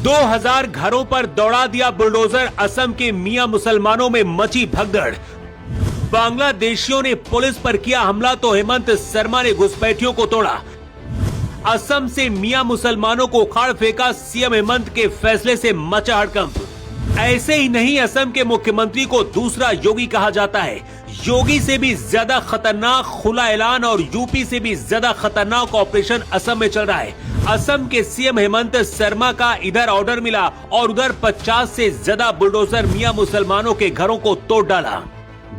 2000 घरों पर दौड़ा दिया बुलडोजर। असम के मियां मुसलमानों में मची भगदड़। बांग्लादेशियों ने पुलिस पर किया हमला तो हेमंत शर्मा ने घुसपैठियों को तोड़ा। असम से मियां मुसलमानों को उखाड़ फेंका। सीएम हेमंत के फैसले से मचा हड़कंप। ऐसे ही नहीं, असम के मुख्यमंत्री को दूसरा योगी कहा जाता है। योगी से भी ज्यादा खतरनाक खुला ऐलान और यूपी से भी ज्यादा खतरनाक ऑपरेशन असम में चल रहा है। असम के सीएम हेमंत शर्मा का इधर ऑर्डर मिला और उधर 50 से ज्यादा बुलडोजर मियां मुसलमानों के घरों को तोड़ डाला।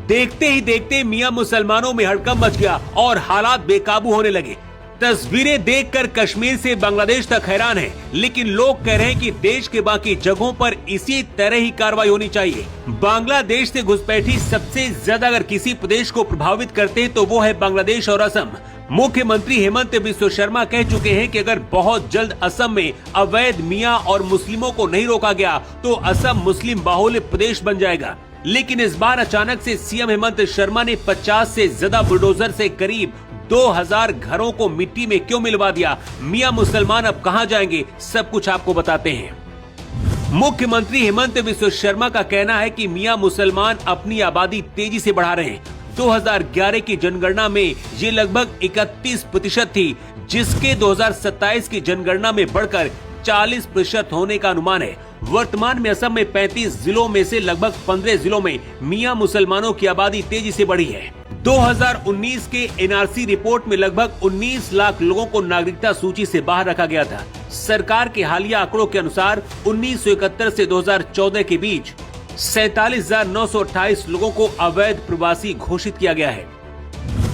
देखते ही देखते मियां मुसलमानों में हड़कंप मच गया और हालात बेकाबू होने लगे। तस्वीरें देखकर कश्मीर से बांग्लादेश तक हैरान है, लेकिन लोग कह रहे हैं कि देश के बाकी जगहों पर इसी तरह ही कार्रवाई होनी चाहिए। बांग्लादेश से घुसपैठी सबसे ज्यादा अगर किसी प्रदेश को प्रभावित करते हैं तो वो है बांग्लादेश और असम। मुख्यमंत्री हेमंत बिस्वा शर्मा कह चुके हैं कि अगर बहुत जल्द असम में अवैध मियां और मुस्लिमों को नहीं रोका गया तो असम मुस्लिम बाहुल्य प्रदेश बन जाएगा। लेकिन इस बार अचानक से सीएम हेमंत शर्मा ने 50 से ज्यादा बुलडोजर से करीब 2000 घरों को मिट्टी में क्यों मिलवा दिया? मियां मुसलमान अब कहां जाएंगे? सब कुछ आपको बताते हैं। मुख्यमंत्री हेमंत बिस्वा शर्मा का कहना है कि मियां मुसलमान अपनी आबादी तेजी से बढ़ा रहे हैं। 2011 की जनगणना में ये लगभग 31% थी, जिसके 2027 की जनगणना में बढ़कर 40% होने का अनुमान है। वर्तमान में असम में 35 जिलों में से लगभग 15 जिलों में मियां मुसलमानों की आबादी तेजी से बढ़ी है। 2019 के एनआरसी रिपोर्ट में लगभग 19 लाख लोगों को नागरिकता सूची से बाहर रखा गया था। सरकार के हालिया आंकड़ों के अनुसार 1971 से 2014 के बीच 47,928 लोगों को अवैध प्रवासी घोषित किया गया है।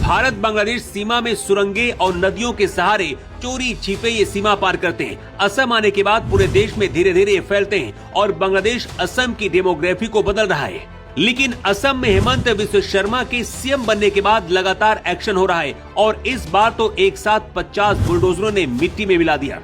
भारत बांग्लादेश सीमा में सुरंगें और नदियों के सहारे चोरी छिपे ये सीमा पार करते हैं। असम आने के बाद पूरे देश में धीरे धीरे ये फैलते हैं और बांग्लादेश असम की डेमोग्राफी को बदल रहा है। लेकिन असम में हेमंत बिस्वा शर्मा के सीएम बनने के बाद लगातार एक्शन हो रहा है और इस बार तो एक साथ 50 बुलडोजरों ने मिट्टी में मिला दिया।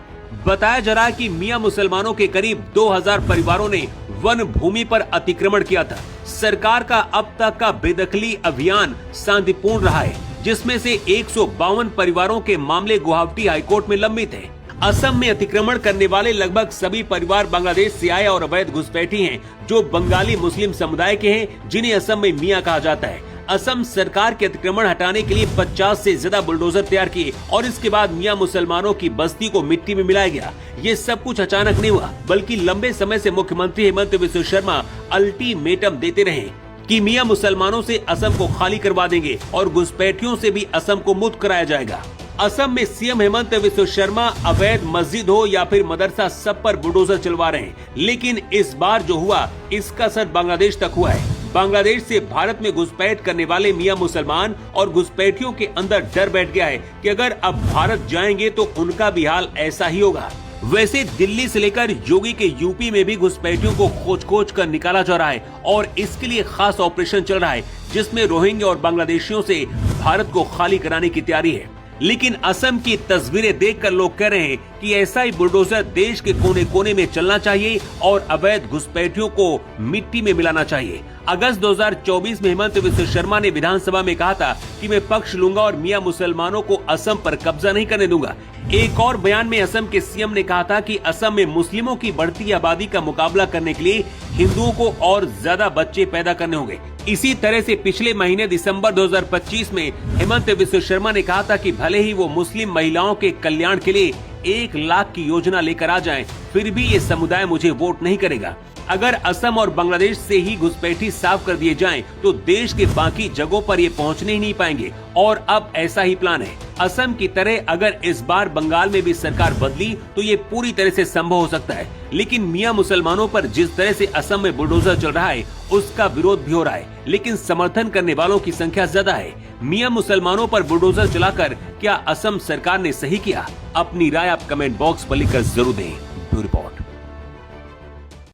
बताया जा रहा है कि मियां मुसलमानों के करीब 2000 परिवारों ने वन भूमि पर अतिक्रमण किया था। सरकार का अब तक का बेदखली अभियान शांतिपूर्ण रहा है, जिसमें से 152 परिवारों के मामले गुवाहाटी हाईकोर्ट में लंबित है। असम में अतिक्रमण करने वाले लगभग सभी परिवार बांग्लादेश से आए और अवैध घुसपैठी हैं, जो बंगाली मुस्लिम समुदाय के हैं, जिन्हें असम में मियां कहा जाता है। असम सरकार के अतिक्रमण हटाने के लिए 50 से ज्यादा बुलडोजर तैयार किए और इसके बाद मियां मुसलमानों की बस्ती को मिट्टी में मिलाया गया। ये सब कुछ अचानक नहीं हुआ, बल्कि लंबे समय से मुख्यमंत्री हेमंत बिस्वा शर्मा अल्टीमेटम देते रहे कि मियां मुसलमानों से असम को खाली करवा देंगे और घुसपैठियों से भी असम को मुक्त कराया जाएगा। असम में सीएम हेमंत बिस्वा शर्मा अवैध मस्जिद हो या फिर मदरसा, सब पर बुलडोजर चलवा रहे हैं। लेकिन इस बार जो हुआ, इसका असर बांग्लादेश तक हुआ है। बांग्लादेश से भारत में घुसपैठ करने वाले मियां मुसलमान और घुसपैठियों के अंदर डर बैठ गया है कि अगर अब भारत जाएंगे तो उनका भी हाल ऐसा ही होगा। वैसे दिल्ली से लेकर योगी के यूपी में भी घुसपैठियों को खोज कर निकाला जा रहा है और इसके लिए खास ऑपरेशन चल रहा है, जिसमें रोहिंग्या और बांग्लादेशियों से भारत को खाली कराने की तैयारी है। लेकिन असम की तस्वीरें देखकर लोग कह रहे हैं कि ऐसा ही बुलडोजर देश के कोने कोने में चलना चाहिए और अवैध घुसपैठियों को मिट्टी में मिलाना चाहिए। अगस्त 2024 में हेमंत बिस्वा शर्मा ने विधानसभा में कहा था कि मैं पक्ष लूंगा और मियां मुसलमानों को असम पर कब्जा नहीं करने दूंगा। एक और बयान में असम के सीएम ने कहा था कि असम में मुस्लिमों की बढ़ती आबादी का मुकाबला करने के लिए हिंदुओं को और ज्यादा बच्चे पैदा करने होंगे। इसी तरह से पिछले महीने दिसंबर 2025 में हेमंत बिस्वा शर्मा ने कहा था कि भले ही वो मुस्लिम महिलाओं के कल्याण के लिए 1 लाख की योजना लेकर आ जाएं, फिर भी ये समुदाय मुझे वोट नहीं करेगा। अगर असम और बांग्लादेश से ही घुसपैठी साफ कर दिए जाएं, तो देश के बाकी जगहों पर ये पहुंचने ही नहीं पाएंगे और अब ऐसा ही प्लान है। असम की तरह अगर इस बार बंगाल में भी सरकार बदली तो ये पूरी तरह से संभव हो सकता है। लेकिन मियां मुसलमानों पर जिस तरह से असम में बुलडोजर चल रहा है, उसका विरोध भी हो रहा है, लेकिन समर्थन करने वालों की संख्या ज्यादा है। मियां मुसलमानों पर बुलडोजर चलाकर क्या असम सरकार ने सही किया? अपनी राय आप कमेंट बॉक्स पर लिखकर जरूर दें।